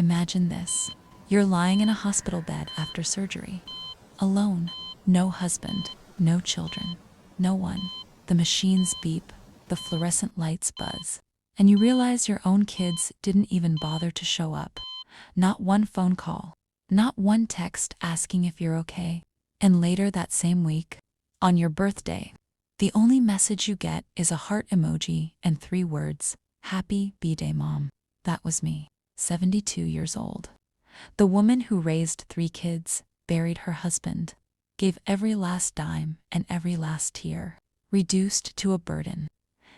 Imagine this. You're lying in a hospital bed after surgery. Alone. No husband. No children. No one. The machines beep. The fluorescent lights buzz. And you realize your own kids didn't even bother to show up. Not one phone call. Not one text asking if you're okay. And later that same week, on your birthday, the only message you get is a heart emoji and 3 words, "Happy B-Day, Mom." That was me, 72 years old. The woman who raised 3 kids, buried her husband, gave every last dime and every last tear, reduced to a burden.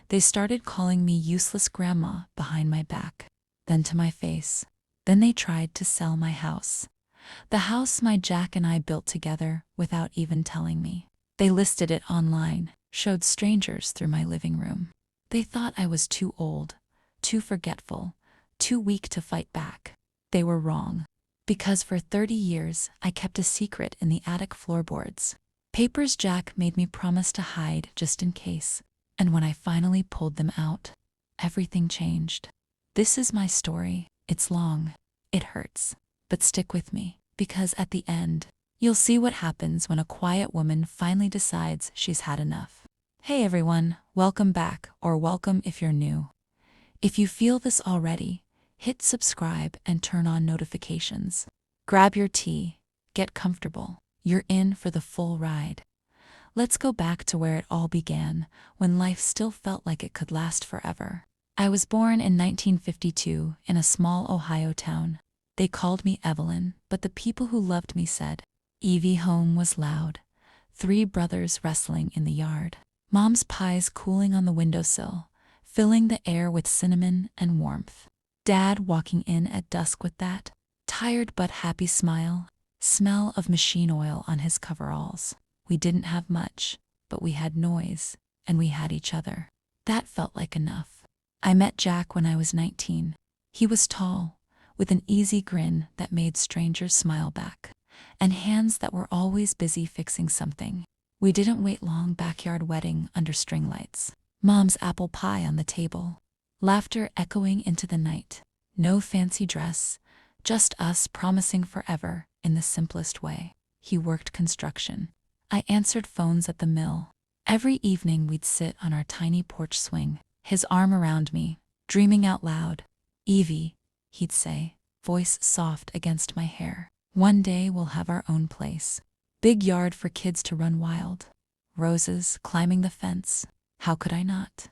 They started calling me useless grandma behind my back, then to my face. Then they tried to sell my house. The house my Jack and I built together without even telling me. They listed it online, showed strangers through my living room. They thought I was too old, too forgetful, too weak to fight back. They were wrong. Because for 30 years, I kept a secret in the attic floorboards. Papers Jack made me promise to hide just in case. And when I finally pulled them out, everything changed. This is my story. It's long. It hurts. But stick with me, because at the end, you'll see what happens when a quiet woman finally decides she's had enough. Hey everyone, welcome back, or welcome if you're new. If you feel this already, hit subscribe and turn on notifications. Grab your tea, get comfortable. You're in for the full ride. Let's go back to where it all began, when life still felt like it could last forever. I was born in 1952 in a small Ohio town. They called me Evelyn, but the people who loved me said, Evie. Home was loud. 3 brothers wrestling in the yard. Mom's pies cooling on the windowsill, filling the air with cinnamon and warmth. Dad walking in at dusk with that tired but happy smile, smell of machine oil on his coveralls. We didn't have much, but we had noise, and we had each other. That felt like enough. I met Jack when I was 19. He was tall, with an easy grin that made strangers smile back, and hands that were always busy fixing something. We didn't wait long. Backyard wedding under string lights. Mom's apple pie on the table. Laughter echoing into the night. No fancy dress, just us promising forever in the simplest way. He worked construction. I answered phones at the mill. Every evening we'd sit on our tiny porch swing, his arm around me, dreaming out loud. Evie, he'd say, voice soft against my hair. One day we'll have our own place. Big yard for kids to run wild. Roses climbing the fence. How could I not?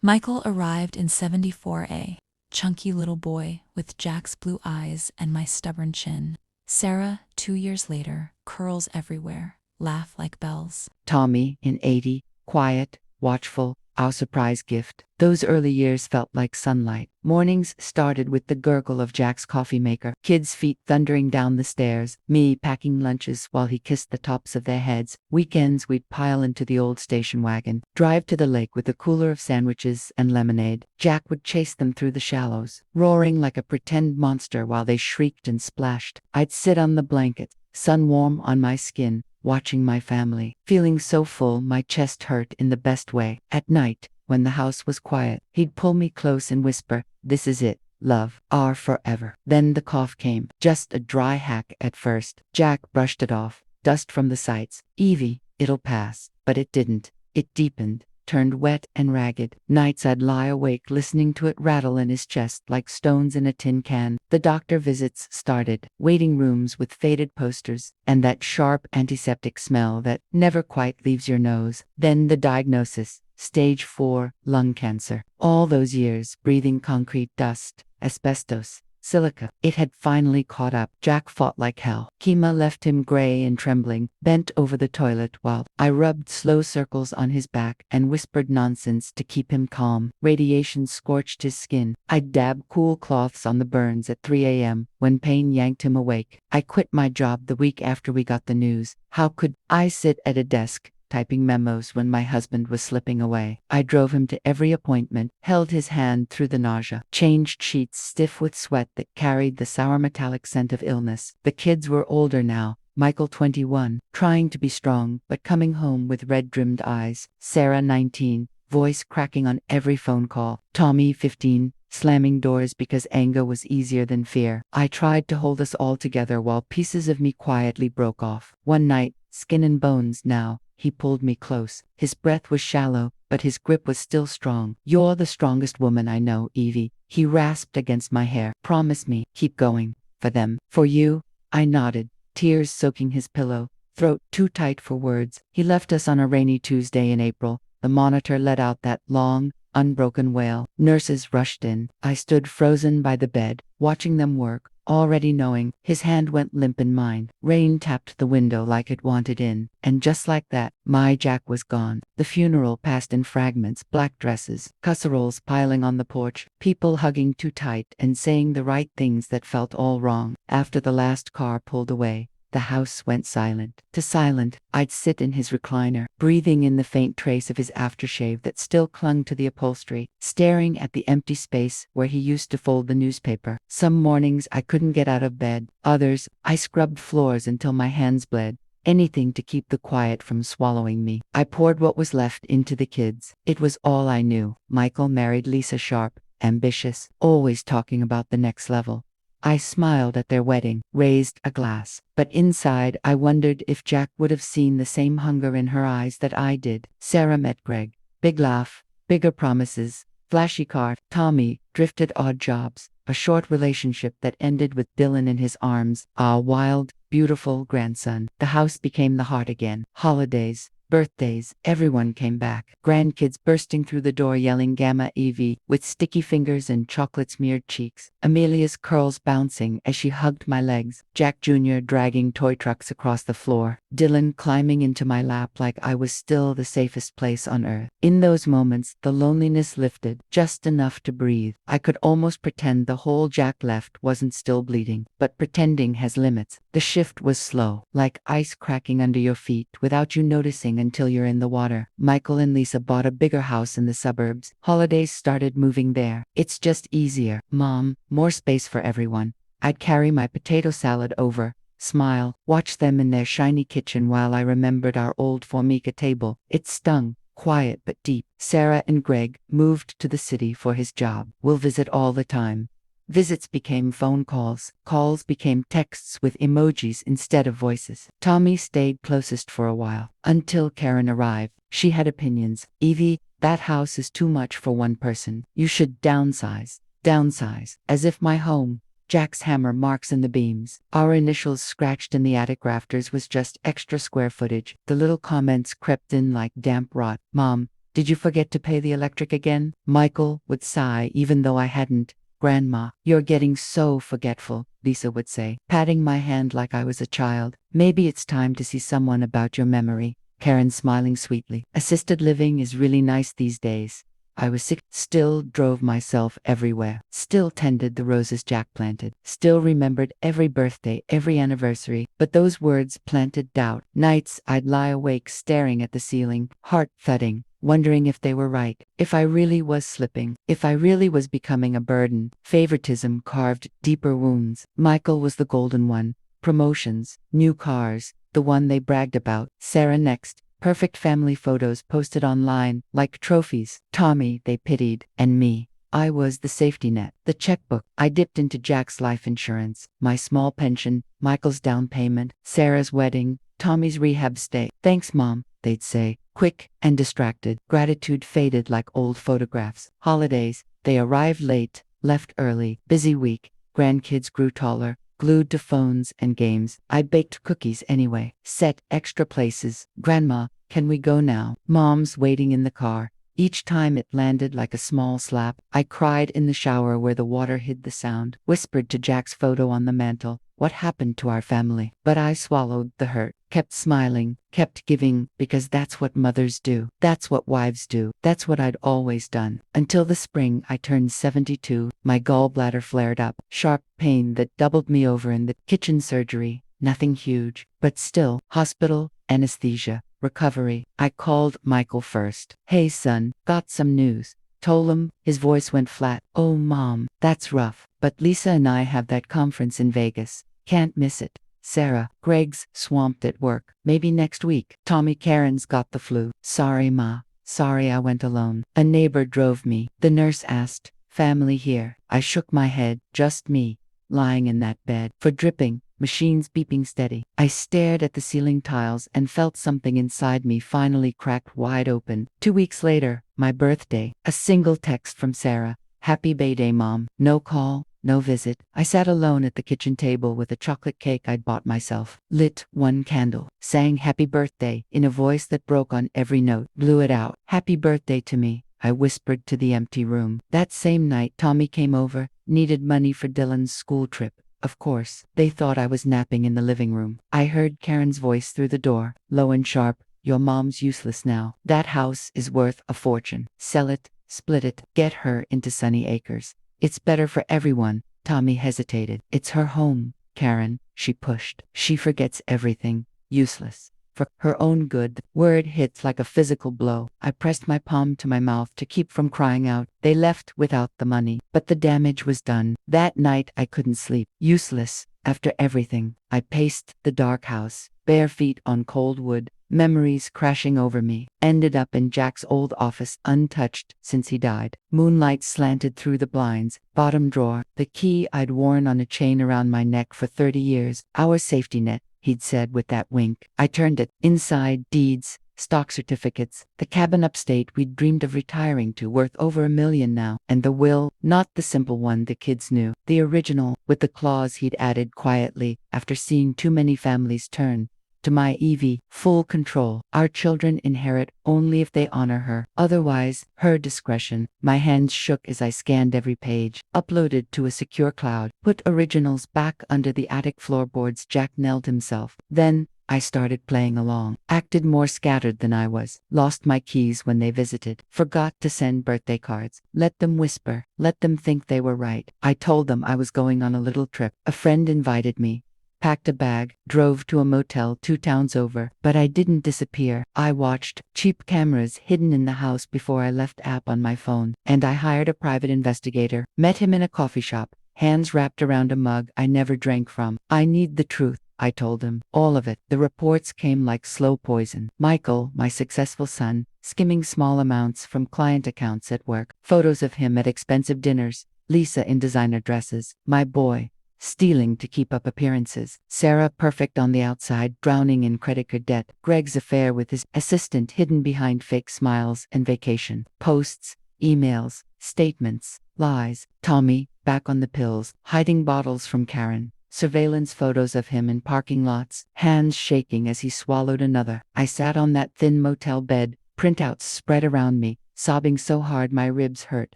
Michael arrived in 74A, chunky little boy with Jack's blue eyes and my stubborn chin. Sarah, 2 years later, curls everywhere, laugh like bells. Tommy, in 80, quiet, watchful, our surprise gift. Those early years felt like sunlight. Mornings started with the gurgle of Jack's coffee maker, kids' feet thundering down the stairs, me packing lunches while he kissed the tops of their heads. Weekends we'd pile into the old station wagon, drive to the lake with a cooler of sandwiches and lemonade. Jack would chase them through the shallows, roaring like a pretend monster while they shrieked and splashed. I'd sit on the blanket, sun warm on my skin, watching my family, feeling so full my chest hurt in the best way. At night, when the house was quiet, he'd pull me close and whisper, "This is it, love, our forever." Then the cough came, just a dry hack at first. Jack brushed it off, dust from the sights. "Evie, it'll pass." But it didn't. It deepened, turned wet and ragged. Nights I'd lie awake listening to it rattle in his chest like stones in a tin can. The doctor visits started, waiting rooms with faded posters, and that sharp antiseptic smell that never quite leaves your nose. Then the diagnosis, stage 4, lung cancer. All those years breathing concrete dust, asbestos, silica. It had finally caught up. Jack fought like hell. Chemo left him gray and trembling, bent over the toilet while I rubbed slow circles on his back and whispered nonsense to keep him calm. Radiation scorched his skin. I'd dab cool cloths on the burns at 3 a.m. when pain yanked him awake. I quit my job the week after we got the news. How could I sit at a desk typing memos when my husband was slipping away? I drove him to every appointment, held his hand through the nausea, changed sheets stiff with sweat that carried the sour metallic scent of illness. The kids were older now. Michael, 21, trying to be strong but coming home with red-rimmed eyes. Sarah, 19, voice cracking on every phone call. Tommy, 15, slamming doors because anger was easier than fear. I tried to hold us all together while pieces of me quietly broke off. One night, skin and bones now, he pulled me close. His breath was shallow, but his grip was still strong. "You're the strongest woman I know, Evie." He rasped against my hair. "Promise me, keep going. For them. For you." I nodded, tears soaking his pillow, throat too tight for words. He left us on a rainy Tuesday in April. The monitor let out that long, unbroken wail. Nurses rushed in. I stood frozen by the bed, watching them work, already knowing. His hand went limp in mine. Rain tapped the window like it wanted in, and just like that, my Jack was gone. The funeral passed in fragments, black dresses, casseroles piling on the porch, people hugging too tight and saying the right things that felt all wrong. After the last car pulled away, the house went silent. To silent, I'd sit in his recliner, breathing in the faint trace of his aftershave that still clung to the upholstery, staring at the empty space where he used to fold the newspaper. Some mornings I couldn't get out of bed. Others, I scrubbed floors until my hands bled. Anything to keep the quiet from swallowing me. I poured what was left into the kids. It was all I knew. Michael married Lisa Sharp, ambitious, always talking about the next level. I smiled at their wedding, raised a glass, but inside I wondered if Jack would have seen the same hunger in her eyes that I did. Sarah met Greg. Big laugh, bigger promises, flashy car. Tommy drifted odd jobs, a short relationship that ended with Dylan in his arms, our wild, beautiful grandson. The house became the heart again. Holidays, birthdays, everyone came back. Grandkids bursting through the door yelling Gamma Evie with sticky fingers and chocolate-smeared cheeks. Amelia's curls bouncing as she hugged my legs. Jack Jr. dragging toy trucks across the floor. Dylan climbing into my lap like I was still the safest place on earth. In those moments, the loneliness lifted, just enough to breathe. I could almost pretend the hole Jack left wasn't still bleeding, but pretending has limits. The shift was slow, like ice cracking under your feet without you noticing until you're in the water. Michael and Lisa bought a bigger house in the suburbs. Holidays started moving there. It's just easier. Mom, more space for everyone. I'd carry my potato salad over, smile, watch them in their shiny kitchen while I remembered our old Formica table. It stung, quiet but deep. Sarah and Greg moved to the city for his job. We'll visit all the time. Visits became phone calls. Calls became texts with emojis instead of voices. Tommy stayed closest for a while, until Karen arrived. She had opinions. "Evie, that house is too much for one person. You should downsize." Downsize. As if my home, Jack's hammer marks in the beams, our initials scratched in the attic rafters was just extra square footage. The little comments crept in like damp rot. "Mom, did you forget to pay the electric again?" Michael would sigh even though I hadn't. "Grandma, you're getting so forgetful," Lisa would say, patting my hand like I was a child. "Maybe it's time to see someone about your memory." Karen smiling sweetly. "Assisted living is really nice these days." I was sick, still drove myself everywhere, still tended the roses Jack planted, still remembered every birthday, every anniversary, but those words planted doubt. Nights I'd lie awake staring at the ceiling, heart thudding, wondering if they were right, if I really was slipping, if I really was becoming a burden. Favoritism carved deeper wounds. Michael was the golden one. Promotions, new cars, the one they bragged about. Sarah next. Perfect family photos posted online, like trophies. Tommy, they pitied. And me. I was the safety net, the checkbook. I dipped into Jack's life insurance, my small pension, Michael's down payment, Sarah's wedding, Tommy's rehab stay. "Thanks, Mom," they'd say, quick and distracted. Gratitude faded like old photographs. Holidays, they arrived late, left early. Busy week, grandkids grew taller, glued to phones and games. I baked cookies anyway, set extra places. "Grandma, can we go now?" Mom's waiting in the car. Each time it landed like a small slap. I cried in the shower where the water hid the sound, whispered to Jack's photo on the mantel, "What happened to our family?" But I swallowed the hurt, kept smiling, kept giving, because that's what mothers do. That's what wives do. That's what I'd always done. Until the spring I turned 72, my gallbladder flared up, sharp pain that doubled me over in the kitchen. Surgery, nothing huge, but still, hospital, anesthesia, recovery. I called Michael first. "Hey son, got some news." Told him. His voice went flat. "Oh Mom, that's rough, but Lisa and I have that conference in Vegas. Can't miss it." Sarah, "Greg's swamped at work. Maybe next week." Tommy, "Karen's got the flu." "Sorry Ma, sorry I went alone. A neighbor drove me." The nurse asked, family here. I shook my head. Just me, lying in that bed. For dripping, machines beeping steady. I stared at the ceiling tiles and felt something inside me finally cracked wide open. 2 weeks later, my birthday. A single text from Sarah. Happy Bayday, Mom. No call, no visit. I sat alone at the kitchen table with a chocolate cake I'd bought myself. Lit one candle. Sang happy birthday in a voice that broke on every note. Blew it out. Happy birthday to me, I whispered to the empty room. That same night, Tommy came over, needed money for Dylan's school trip. Of course, they thought I was napping in the living room. I heard Karen's voice through the door, low and sharp. Your mom's useless now. That house is worth a fortune. Sell it, split it, get her into Sunny Acres. It's better for everyone. Tommy hesitated. It's her home, Karen, she pushed. She forgets everything. Useless. For her own good, the word hits like a physical blow. I pressed my palm to my mouth to keep from crying out. They left without the money, but the damage was done. That night I couldn't sleep. Useless. After everything, I paced the dark house, bare feet on cold wood, memories crashing over me. Ended up in Jack's old office, untouched since he died. Moonlight slanted through the blinds. Bottom drawer, the key I'd worn on a chain around my neck for 30 years. Our safety net, he'd said with that wink. I turned it. Inside, deeds, stock certificates, the cabin upstate we'd dreamed of retiring to, worth over $1 million now. And the will, not the simple one the kids knew, the original, with the clause he'd added quietly after seeing too many families turn. To my Evie, full control. Our children inherit only if they honor her. Otherwise, her discretion. My hands shook as I scanned every page. Uploaded to a secure cloud. Put originals back under the attic floorboards Jack nailed himself. Then, I started playing along. Acted more scattered than I was. Lost my keys when they visited. Forgot to send birthday cards. Let them whisper. Let them think they were right. I told them I was going on a little trip. A friend invited me. Packed a bag, drove to a motel 2 towns over, but I didn't disappear. I watched cheap cameras hidden in the house before I left app on my phone, and I hired a private investigator. Met him in a coffee shop, hands wrapped around a mug I never drank from. I need the truth, I told him. All of it. The reports came like slow poison. Michael, my successful son, skimming small amounts from client accounts at work. Photos of him at expensive dinners. Lisa in designer dresses. My boy, stealing to keep up appearances. Sarah perfect on the outside, drowning in credit card debt. Greg's affair with his assistant hidden behind fake smiles and vacation. Posts, emails, statements, lies. Tommy, back on the pills, hiding bottles from Karen. Surveillance photos of him in parking lots, hands shaking as he swallowed another. I sat on that thin motel bed, printouts spread around me, sobbing so hard my ribs hurt,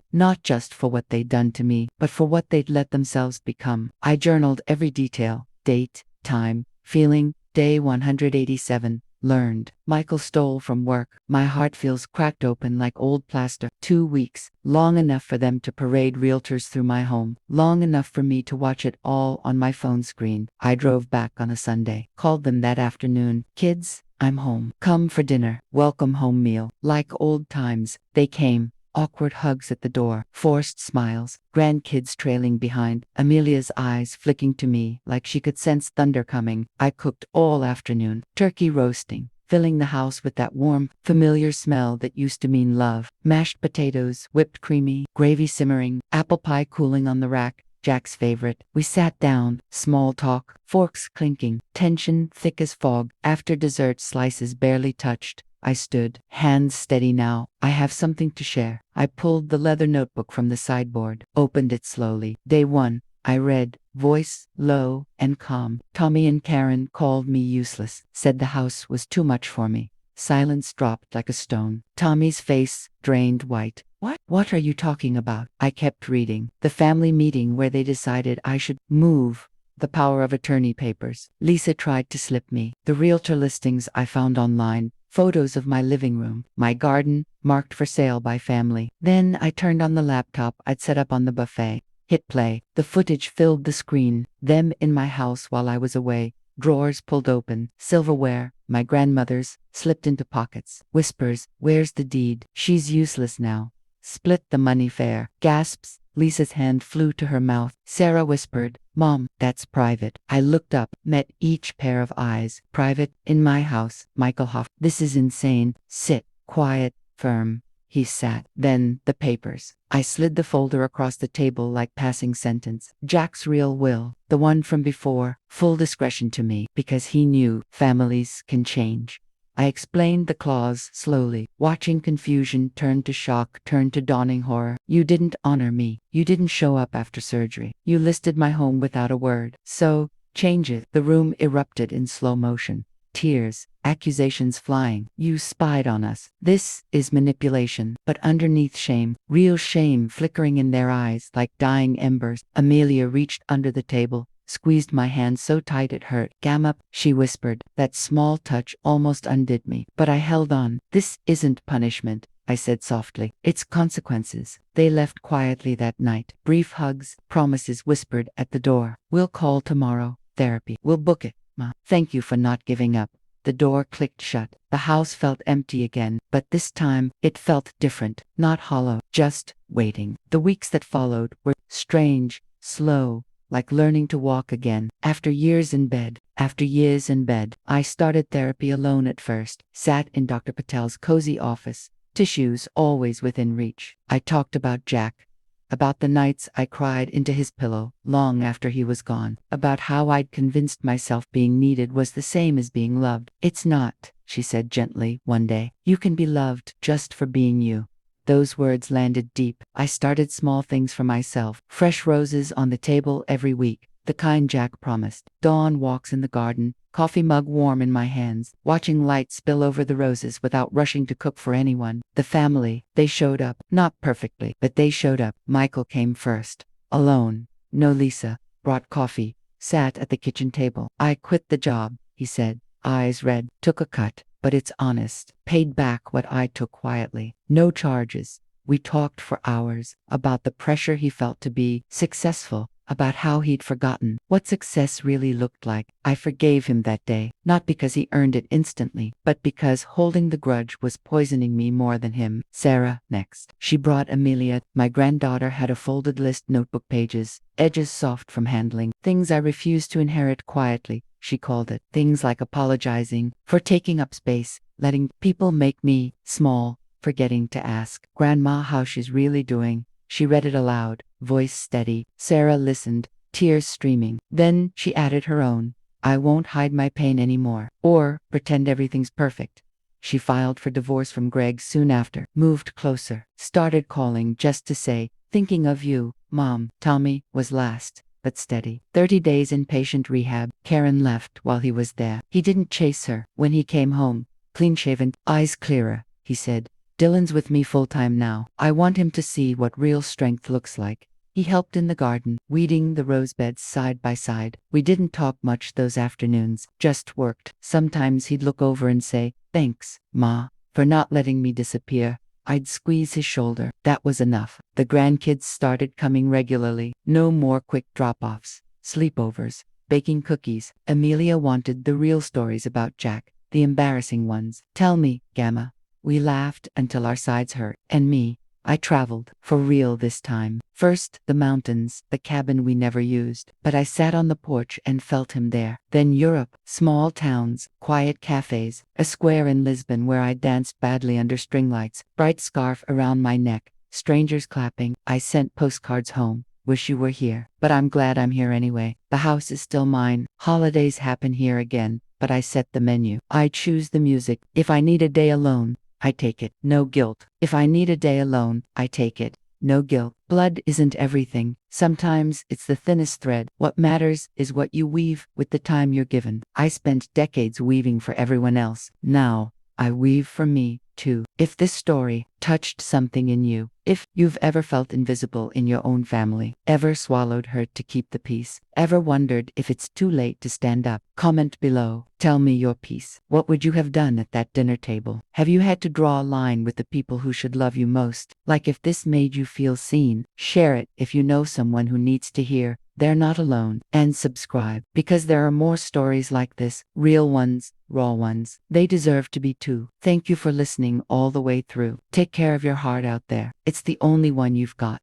not just for what they'd done to me, but for what they'd let themselves become. I journaled every detail, date, time, feeling, day 187, learned. Michael stole from work. My heart feels cracked open like old plaster. 2 weeks, long enough for them to parade realtors through my home, long enough for me to watch it all on my phone screen. I drove back on a Sunday, called them that afternoon. Kids, I'm home. Come for dinner. Welcome home meal. Like old times, they came. Awkward hugs at the door, forced smiles, grandkids trailing behind, Amelia's eyes flicking to me like she could sense thunder coming. I cooked all afternoon, turkey roasting, filling the house with that warm, familiar smell that used to mean love. Mashed potatoes, whipped creamy, gravy simmering, apple pie cooling on the rack, Jack's favorite. We sat down, small talk, forks clinking, tension thick as fog. After dessert slices barely touched, I stood, hands steady now. I have something to share. I pulled the leather notebook from the sideboard, opened it slowly. Day 1, I read, voice low and calm. Tommy and Karen called me useless, said the house was too much for me. Silence dropped like a stone. Tommy's face drained white. What are you talking about? I kept reading. The family meeting where they decided I should move. The power of attorney papers. Lisa tried to slip me. The realtor listings I found online. Photos of my living room, my garden, marked for sale by family. Then I turned on the laptop I'd set up on the buffet. Hit play. The footage filled the screen. Them in my house while I was away. Drawers pulled open. Silverware, my grandmother's, slipped into pockets. Whispers, where's the deed? She's useless now. Split the money fair. Gasps. Lisa's hand flew to her mouth. Sarah whispered, Mom, that's private. I looked up, met each pair of eyes. Private, in my house. Michael Hoff. This is insane. Sit, quiet, firm. He sat. Then, the papers. I slid the folder across the table like passing sentence. Jack's real will. The one from before. Full discretion to me, because he knew families can change. I explained the clause slowly, watching confusion turn to shock, turn to dawning horror. You didn't honor me. You didn't show up after surgery. You listed my home without a word. So, change it. The room erupted in slow motion. Tears, accusations flying. You spied on us. This is manipulation. But underneath shame, real shame flickering in their eyes like dying embers, Amelia reached under the table, squeezed my hand so tight it hurt. Gamma, she whispered. That small touch almost undid me. But I held on. This isn't punishment, I said softly. It's consequences. They left quietly that night. Brief hugs, promises whispered at the door. We'll call tomorrow. Therapy. We'll book it. Ma, thank you for not giving up. The door clicked shut. The house felt empty again, but this time it felt different, not hollow, just waiting. The weeks that followed were strange, slow, like learning to walk again. After years in bed, I started therapy alone at first, sat in Dr. Patel's cozy office, tissues always within reach. I talked about Jack, about the nights I cried into his pillow long after he was gone, about how I'd convinced myself being needed was the same as being loved. It's not, she said gently one day. You can be loved just for being you. Those words landed deep. I started small things for myself. Fresh roses on the table every week, the kind Jack promised. Dawn walks in the garden, coffee mug warm in my hands, watching light spill over the roses without rushing to cook for anyone. The family, they showed up. Not perfectly, but they showed up. Michael came first. Alone. No Lisa. Brought coffee. Sat at the kitchen table. I quit the job, he said. Eyes red. Took a cut. But it's honest. Paid back what I took quietly. No charges. We talked for hours about the pressure he felt to be successful, about how he'd forgotten what success really looked like. I forgave him that day, not because he earned it instantly, but because holding the grudge was poisoning me more than him. Sarah, next. She brought Amelia. My granddaughter had a folded list, notebook pages, edges soft from handling, things I refused to inherit quietly. She called it. Things like apologizing for taking up space, letting people make me small, forgetting to ask Grandma how she's really doing. She read it aloud, voice steady. Sarah listened, tears streaming. Then she added her own. I won't hide my pain anymore, or pretend everything's perfect. She filed for divorce from Greg soon after, moved closer, started calling just to say, thinking of you, Mom. Tommy was last, but steady. 30 days in patient rehab. Karen left while he was there. He didn't chase her. When he came home, clean-shaven, eyes clearer, he said, Dylan's with me full-time now. I want him to see what real strength looks like. He helped in the garden, weeding the rose beds side by side. We didn't talk much those afternoons, just worked. Sometimes he'd look over and say, thanks, Ma, for not letting me disappear. I'd squeeze his shoulder. That was enough. The grandkids started coming regularly. No more quick drop-offs, sleepovers, baking cookies. Amelia wanted the real stories about Jack, the embarrassing ones. Tell me, Gamma. We laughed until our sides hurt. And me, I traveled, for real this time. First, the mountains, the cabin we never used. But I sat on the porch and felt him there. Then Europe, small towns, quiet cafes, a square in Lisbon where I danced badly under string lights, bright scarf around my neck, strangers clapping. I sent postcards home. Wish you were here. But I'm glad I'm here anyway. The house is still mine. Holidays happen here again, but I set the menu. I choose the music. If I need a day alone, I take it. No guilt. If I need a day alone, I take it. No guilt. Blood isn't everything. Sometimes it's the thinnest thread. What matters is what you weave with the time you're given. I spent decades weaving for everyone else. Now, I weave for me, too. If this story touched something in you, if you've ever felt invisible in your own family, ever swallowed hurt to keep the peace, ever wondered if it's too late to stand up, comment below. Tell me your piece. What would you have done at that dinner table? Have you had to draw a line with the people who should love you most? Like if this made you feel seen, share it if you know someone who needs to hear they're not alone. And subscribe, because there are more stories like this, real ones, raw ones. They deserve to be too. Thank you for listening all the way through. Take care of your heart out there. It's the only one you've got.